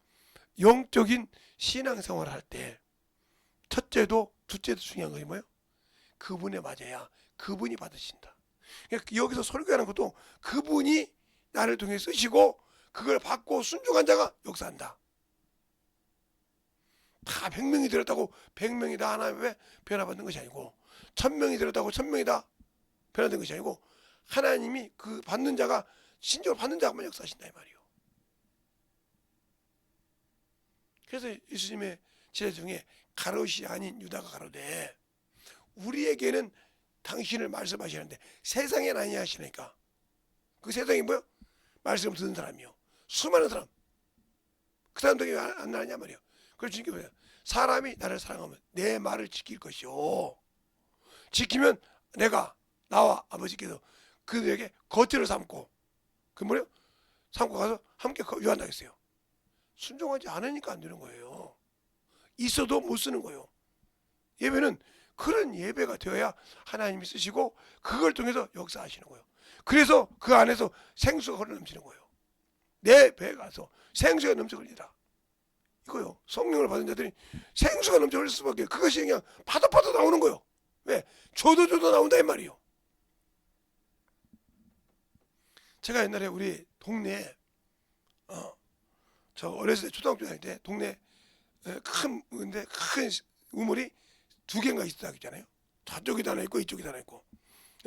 영적인 신앙생활을 할 때 첫째도 둘째도 중요한 것이 뭐예요? 그분에 맞아야 그분이 받으신다. 그러니까 여기서 설교하는 것도 그분이 나를 통해 쓰시고 그걸 받고 순종한 자가 역사한다. 다 100명이 들었다고 100명이 다 하나님의 변화받는 것이 아니고 천명이 들었다고 천명이 다 변화된 것이 아니고 하나님이 그 받는 자가 신적으로 받는 자만 역사하신다 이 말이요. 그래서 예수님의 제자 중에 가롯이 아닌 유다가 가로되 우리에게는 당신을 말씀하시는데 세상엔 아니냐 하시니까 그 세상이 뭐요? 말씀 듣는 사람이요. 수많은 사람. 그 사람들이 왜 안 나냐 말이요. 그래서 주님께 뭐예요? 사람이 나를 사랑하면 내 말을 지킬 것이요. 지키면 내가 나와 아버지께서 그들에게 거처를 삼고 그 뭐요? 삼고 가서 함께 유한다 했어요. 순종하지 않으니까 안 되는 거예요. 있어도 못 쓰는 거예요. 예배는 그런 예배가 되어야 하나님이 쓰시고 그걸 통해서 역사하시는 거예요. 그래서 그 안에서 생수가 흘러 넘치는 거예요. 내 배에 가서 생수가 넘쳐 흘리라. 이거요. 성령을 받은 자들이 생수가 넘쳐 흘릴 수밖에 그것이 그냥 파도파도 나오는 거예요. 왜? 조도 나온다 이 말이에요. 제가 옛날에 우리 동네에 저 어렸을 때 초등학교 다닐 때 동네 큰 우물이 두 개인가 있었다 했잖아요. 저쪽에도 하나 있고 이쪽에도 하나 있고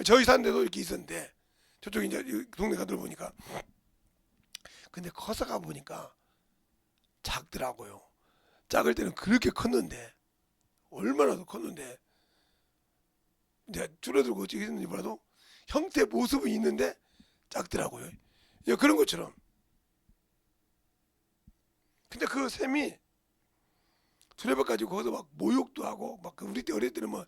저희 사는 데도 이렇게 있었는데 저쪽에 이제 동네 가들 보니까 근데 커서 가 보니까 작더라고요. 작을 때는 그렇게 컸는데 얼마나 더 컸는데 이제 줄어들고 어떻게 했는지 몰라도 형태 모습은 있는데 작더라고요. 그런 것처럼. 근데 그 샘이 두레박 가지고 거기서 막 모욕도 하고 막 우리 때 어릴 때는 뭐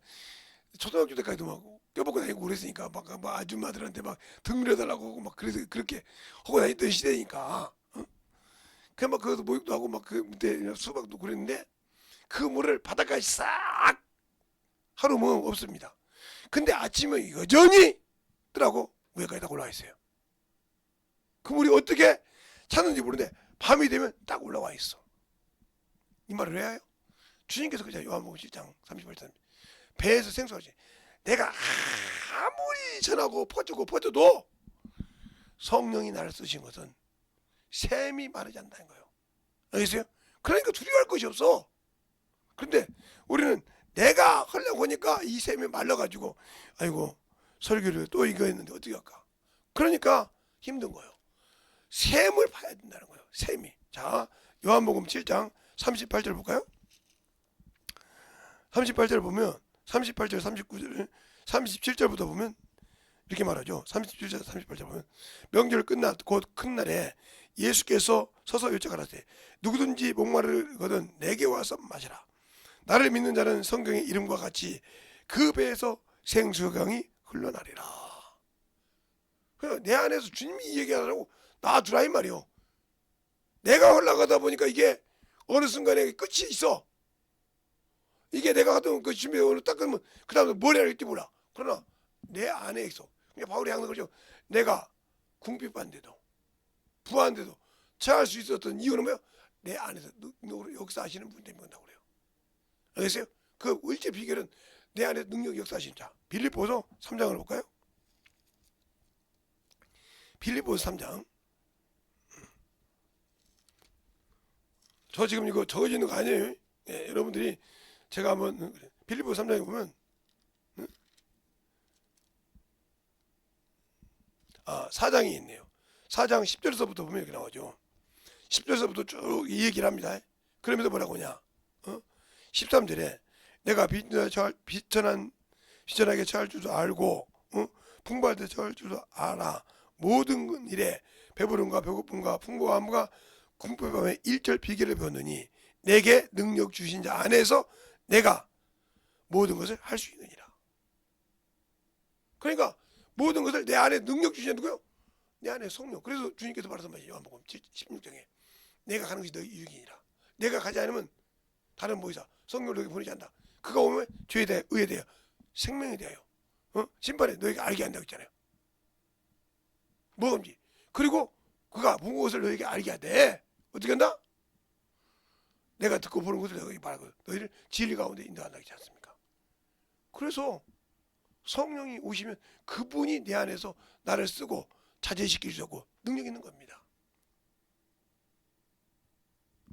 초등학교 때까지도 막 껴먹고 다니고 그랬으니까 막 아줌마들한테 막 등 밀어달라고 하고 막 그래서 그렇게 하고 다녔던 시대니까 그냥 막 거기서 모욕도 하고 막 그때 수박도 그랬는데 그 물을 바닷가에 싹 하루 뭐 없습니다. 근데 아침에 여전히 뜨라고 위에까지 딱 올라와 있어요. 그 물이 어떻게 찾는지 모르는데 밤이 되면 딱 올라와 있어. 이 말을 해야 해요? 주님께서 그냥 요한복음 7장 38절 배에서 생수하지 내가 아무리 전하고 퍼져도 성령이 나를 쓰신 것은 샘이 마르지 않는다는 거예요. 알겠어요? 그러니까 두려워할 것이 없어. 그런데 우리는 내가 하려고 하니까 이 샘이 말라가지고 아이고 설교를 또 이거 했는데 어떻게 할까? 그러니까 힘든 거예요. 샘을 봐야 된다는 거예요. 샘이. 자, 요한복음 7장 38절 볼까요? 38절 보면 38절 39절 37절부터 보면 이렇게 말하죠. 37절 38절 보면 명절 끝나 곧 큰 날에 예수께서 서서 요청하라되 누구든지 목마르거든 내게 와서 마시라. 나를 믿는 자는 성경의 이름과 같이 그 배에서 생수강이 흘러나리라. 그냥 내 안에서 주님이 이 얘기하라고 놔두라 이 말이요. 내가 흘러가다 보니까 이게 어느 순간에 끝이 있어. 이게 내가 하던 그 준비 오늘 딱 그러면 그 다음에 뭘 해야 할지 몰라. 그러나 내 안에 있어. 그러니까 바울이 항상 그러죠. 내가 궁핍한데도 부한데도 처할 수 있었던 이유는 뭐야? 내 안에서 능력으로 역사하시는 분 때문에 그런다고 그래요. 알겠어요? 그 일체 비결은 내 안에 능력 역사하시는 자. 빌립보서 3장을 볼까요? 빌립보서 3장. 저 지금 이거 적어져 있는 거 아니에요? 예, 여러분들이 제가 한번 빌립보서 3장에 보면 4장이 있네요. 4장 10절에서부터 보면 이렇게 나오죠. 10절에서부터 쭉 이 얘기를 합니다. 그러면서 뭐라고 하냐? 13절에 내가 비천하게 처할 줄도 알고 풍부할 때 처할 줄도 알아. 모든 일에 배부름과 배고픔과 풍부함과 궁핍함의 일절 비결을 배웠느니 내게 능력 주신 자 안에서 내가 모든 것을 할 수 있느니라. 그러니까 모든 것을 내 안에 능력 주신 누구요? 내 안에 성령. 그래서 주님께서 말씀하신 요한복음 16장에 내가 가는 것이 너희 유익이니라. 내가 가지 않으면 다른 모이사 성령을 너에게 보내지 않는다. 그가 오면 죄에 대하여 의에 대하여 생명에 대하여 심판에 너에게 알게 한다고 했잖아요. 뭐든지. 그리고 그가 본 것을 너에게 알게 하되 어떻게 한다? 내가 듣고 보는 것을 너에게 말하고 너희를 진리 가운데 인도한다 했지 않습니까? 그래서 성령이 오시면 그분이 내 안에서 나를 쓰고 자제시킬 수 있고 능력 있는 겁니다.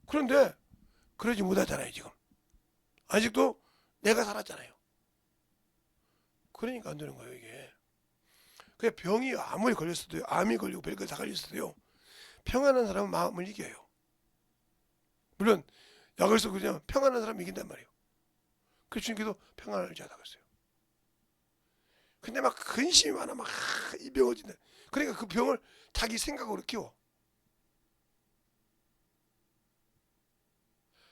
그런데 그러지 못하잖아요. 지금 아직도 내가 살았잖아요. 그러니까 안 되는 거예요 이게. 그 병이 아무리 걸렸어도요, 암이 걸리고 별거 다 걸렸어도요, 평안한 사람은 마음을 이겨요. 물론 약을 쓰고 그냥 평안한 사람이 이긴단 말이에요. 그래서 주님께서 평안을 주자 그랬어요. 근데 막 근심이 많아, 막 이 병을 진다. 그러니까 그 병을 자기 생각으로 키워.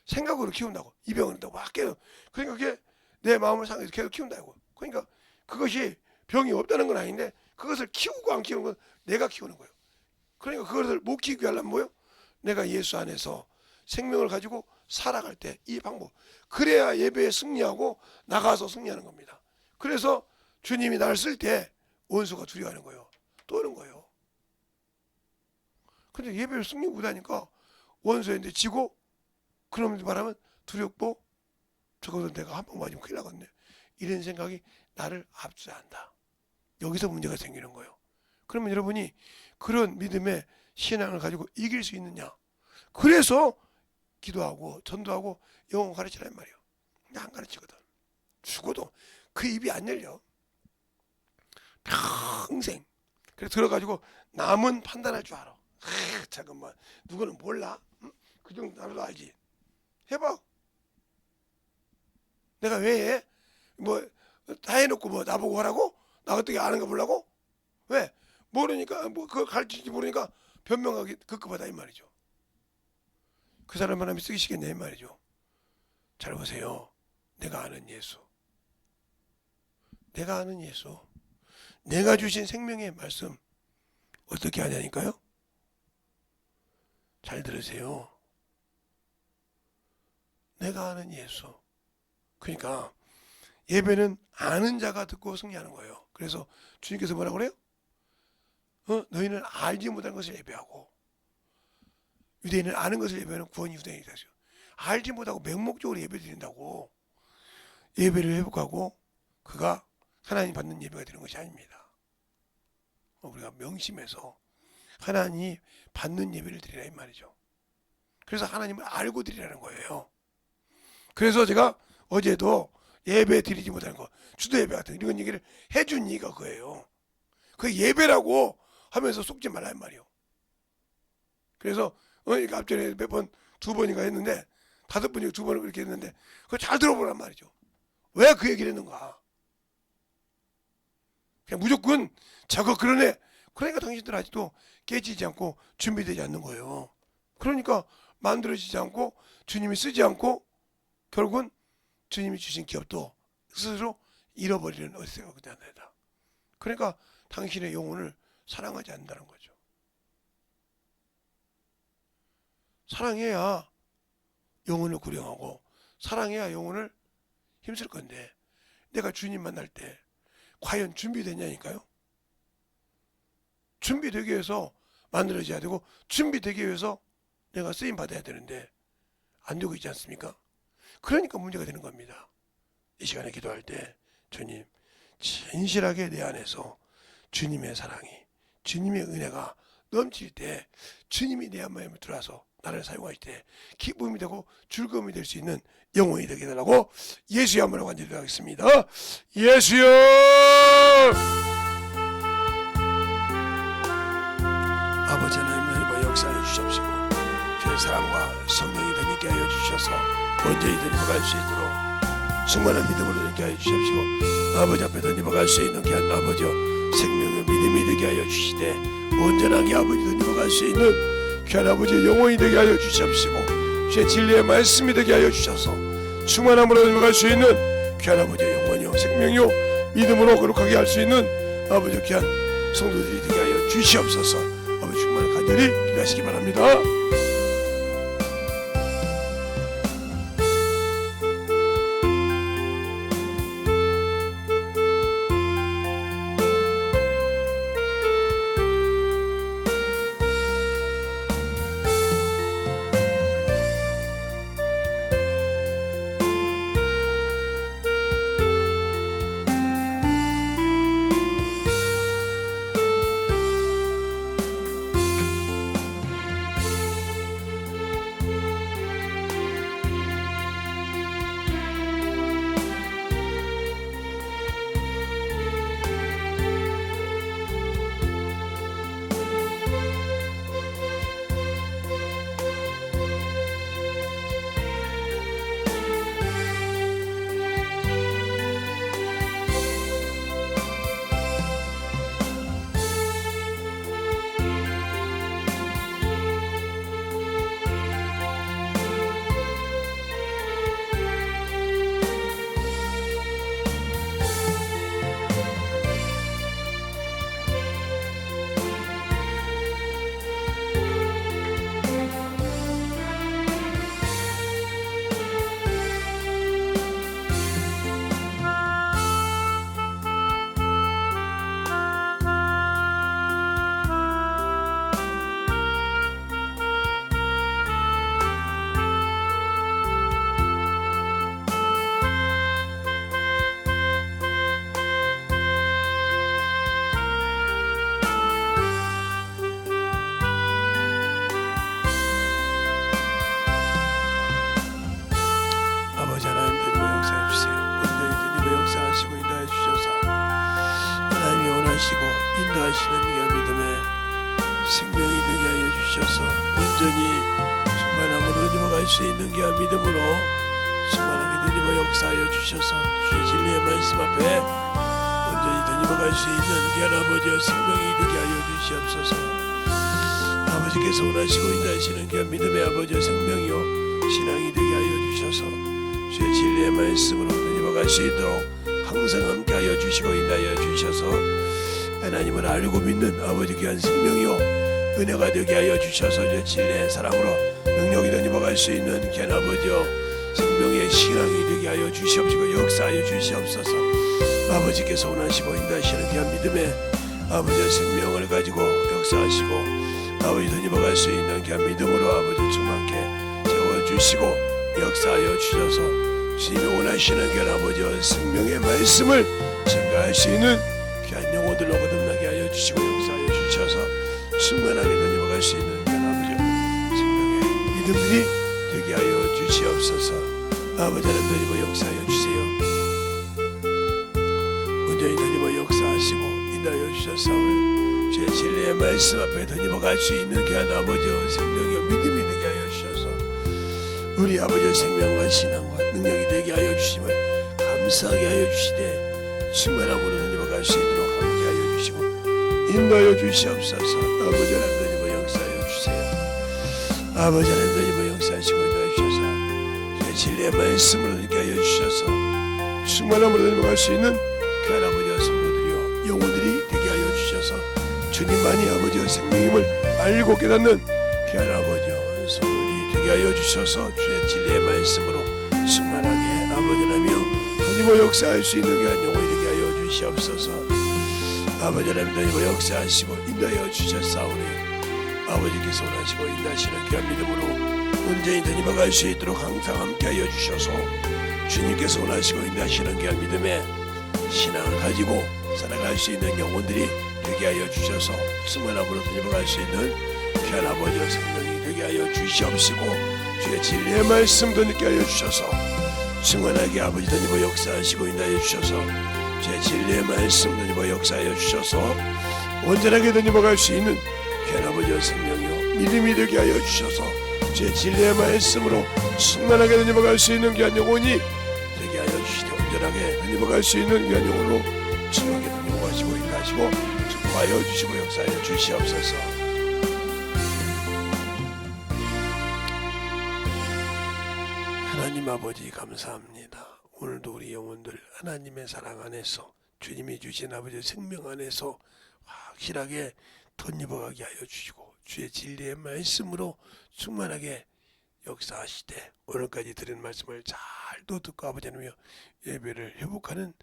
생각으로 키운다고. 이 병을 한다고 막 깨워. 그러니까 그게 내 마음을 상해서 계속 키운다고. 그러니까 그것이 병이 없다는 건 아닌데, 그것을 키우고 안 키우는 건 내가 키우는 거예요. 그러니까 그것을 못 키우게 하려면 뭐요? 내가 예수 안에서 생명을 가지고 살아갈 때 이 방법, 그래야 예배에 승리하고 나가서 승리하는 겁니다. 그래서 주님이 나를 쓸 때 원수가 두려워하는 거예요. 떠는 거예요. 근데 예배를 승리 못하니까 원수한테 지고, 그러면 말하면 두렵고, 적어도 내가 한 번 맞으면 큰일 나겠네, 이런 생각이 나를 압수한다. 여기서 문제가 생기는 거예요. 그러면 여러분이 그런 믿음의 신앙을 가지고 이길 수 있느냐? 그래서 기도하고 전도하고 영혼 가르치란 말이에요. 근데 안 가르치거든. 죽어도 그 입이 안 열려. 평생. 그래서 들어가지고 남은 판단할 줄 알아. 잠깐만, 누구는 몰라? 응? 그 정도 나도 알지. 해봐. 내가 왜 해? 뭐 다 해놓고 뭐 나보고 하라고? 나 어떻게 아는 거 보려고? 왜? 모르니까, 뭐 그거 가르치지 모르니까 변명하기 급급하다 이 말이죠. 그 사람 하나님이 쓰시겠네 이 말이죠. 잘 보세요. 내가 아는 예수, 내가 아는 예수, 내가 주신 생명의 말씀 어떻게 하냐니까요. 잘 들으세요. 내가 아는 예수. 그러니까 예배는 아는 자가 듣고 승리하는 거예요. 그래서 주님께서 뭐라고 그래요? 너희는 알지 못한 것을 예배하고, 유대인은 아는 것을 예배하는 구원이 유대인이다. 알지 못하고 맹목적으로 예배 드린다고 예배를 회복하고 그가 하나님 받는 예배가 되는 것이 아닙니다. 우리가 명심해서 하나님 받는 예배를 드리라 이 말이죠. 그래서 하나님을 알고 드리라는 거예요. 그래서 제가 어제도 예배 드리지 못하는 거, 주도 예배 같은 이런 얘기를 해준 이유가 그거예요. 그 예배라고 하면서 속지 말라 이 말이에요. 그래서 앞전에 몇 번, 두 번인가 했는데, 5번이고 2번을 그렇게 했는데, 그거 잘 들어보란 말이죠. 왜 그 얘기를 했는가? 그냥 무조건 저거 그러네. 그러니까 당신들 아직도 깨지지 않고 준비되지 않는 거예요. 그러니까 만들어지지 않고 주님이 쓰지 않고 결국은 주님이 주신 기업도 스스로 잃어버리는 어세가 그대로다. 그러니까 당신의 영혼을 사랑하지 않는다는 거죠. 사랑해야 영혼을 구령하고 사랑해야 영혼을 힘쓸 건데, 내가 주님 만날 때 과연 준비됐냐니까요. 준비되기 위해서 만들어져야 되고, 준비되기 위해서 내가 쓰임 받아야 되는데 안 되고 있지 않습니까? 그러니까 문제가 되는 겁니다. 이 시간에 기도할 때 주님, 진실하게 내 안에서 주님의 사랑이, 주님의 은혜가 넘칠 때 주님이 내 마음에 들어와서 나를 사용하실 때 기쁨이 되고 즐거움이 될 수 있는 영혼이 되게 해달라고 예수의 이름으로 간절히 하겠습니다. 예수여! 아버지 하나님, 역사해 주십시오. 주의 사랑과 성령이 되게 하여 주셔서 언제이든 임할 수 있도록 충만한 믿음으로 되게 하여 주십시오. 아버지 앞에 던져갈 수 있는 귀한 아버지여, 생명의 믿음이 되게 하여 주시되 온전하게 아버지 던져갈 수 있는 귀한 아버지의 영혼이 되게 하여 주십시오. 주의 진리의 말씀이 되게 하여 주셔서 충만함으로 던져갈 수 있는 귀한 아버지의 영혼이요, 생명이요, 믿음으로 거룩하게 할 수 있는 아버지 귀한 성도들이 되게 하여 주시옵소서. 아버지 충만한 간절히 기도하시기 바랍니다. 생명이 되게 하여 주셔서 온전히 충만함으로 넘어갈 수 있는 귀한 믿음으로 충만하게 되님어 역사하여 주셔서 주의 진리의 말씀 앞에 온전히 되님어갈 수 있는 귀한 아버지의 생명이 되게 하여 주시옵소서. 아버지께서 원하시고 인도하시는 귀한 믿음의 아버지의 생명이요 신앙이 되게 하여 주셔서 주의 진리의 말씀으로 되님어갈 수 있도록 항상 함께하여 주시고 인도하여 주셔서 하나님을 알고 믿는 아버지 귀한 생명이요 은혜가 되게 하여 주셔서 주의 진리의 사랑으로 능력이 되님어갈 수 있는 귀한 아버지요 생명의 신앙이 되게 하여 주시옵시고 역사하여 주시옵소서. 아버지께서 원하시고 인도하시는 귀한 믿음의 아버지의 생명을 가지고 역사하시고 아버지 되님어갈 수 있는 귀한 믿음으로 아버지 충만케 채워주시고 역사하여 주셔서 주님이 원하시는 귀한 아버지의 생명의 말씀을 증가할 수 있는 귀한 영혼들로 거듭나게 하여 주시고 역사하여 주셔서 충만하게 되님어갈 수 있는 귀한 아버지의 생명의 믿음들이 되게 하여 주시옵소서. 아버지 하나님 되님어 역사하여 주세요. 온전히 되님어 역사하시고 인도하여 주셨사오니 주의 진리의 말씀 앞에 되님어갈 수 있는 귀한 아버지의 생명의 믿음이 되게 하여 주셔서 우리 아버지의 생명과 신앙과 능력이 되게 하여 주심을 감사하게 하여 주시되 충만함으로 되님어갈 수 있도록 함께 하여 주시고 인도하여 주시옵소서. 아버지 하나님 되님어 역사하여 주세요. 아버지 하나님 되님어 역사하시고 인도하여 주셔서 주의 진리의 말씀으로 되게 하여 주셔서 충만함으로 되님어갈 수 있는 귀한 아버지의 성도들이요 영혼들이 되게 하여 주셔서 주님만이 아버지의 생명임을 알고 깨닫는 귀한 아버지여 성도들이 되게 하여 주셔서 주의 진리의 말씀으로 충만하게 아버지 하나님이여 되님어 역사할 수 있는 귀한 영혼이 되게 하여 주시옵소서. 아버지 하나님 되님어 역사하시고 인도하여 주셨사오니 아버지께서 원하시고 인도하시는 귀한 믿음으로 온전히 되님어갈 수 있도록 항상 함께하여 주셔서 주님께서 원하시고 인도하시는 귀한 믿음에 신앙을 가지고 살아갈 수 있는 영혼들이 되게 하여 주셔서 충만함으로 되님어갈 수 있는 귀한 아버지의 생명이 되게 하여 주시옵시고 주의 진리의 말씀도 느끼게 하여 주셔서 충만하게 아버지 되님어 역사하시고 인도하여 주셔서 주의 진리의 말씀 되님어 역사하여 주셔서 온전하게 되님어갈 수 있는 귀한 아버지의 생명이요 믿음이 되게 하여 주셔서 주의 진리의 말씀으로 충만하게 되님어갈 수 있는 귀한 영혼이 되게 하여 주시되 온전하게 되님어갈 수 있는 귀한 영혼으로 충만하게 되님어가시고 인도하시고 축복하여 주시고 역사하여 주시옵소서. 하나님 아버지 감사합니다. 오늘도 우리 영혼들 하나님의 사랑 안에서 주님이 주신 아버지의 생명 안에서 확실하게 덧입어가게 하여 주시고 주의 진리의 말씀으로 충만하게 역사하시되 오늘까지 들은 말씀을 잘도 듣고 아버지 하나님이여 예배를 회복하는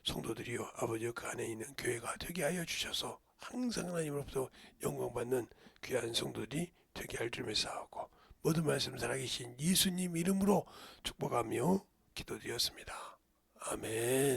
성도들이요 아버지 그 안에 있는 교회가 되게 하여 주셔서 항상 하나님으로부터 영광받는 귀한 성도들이 되게 할 줄 믿사오고 모든 말씀 살아계신 예수님 이름으로 축복하며 기도드렸습니다. 아멘.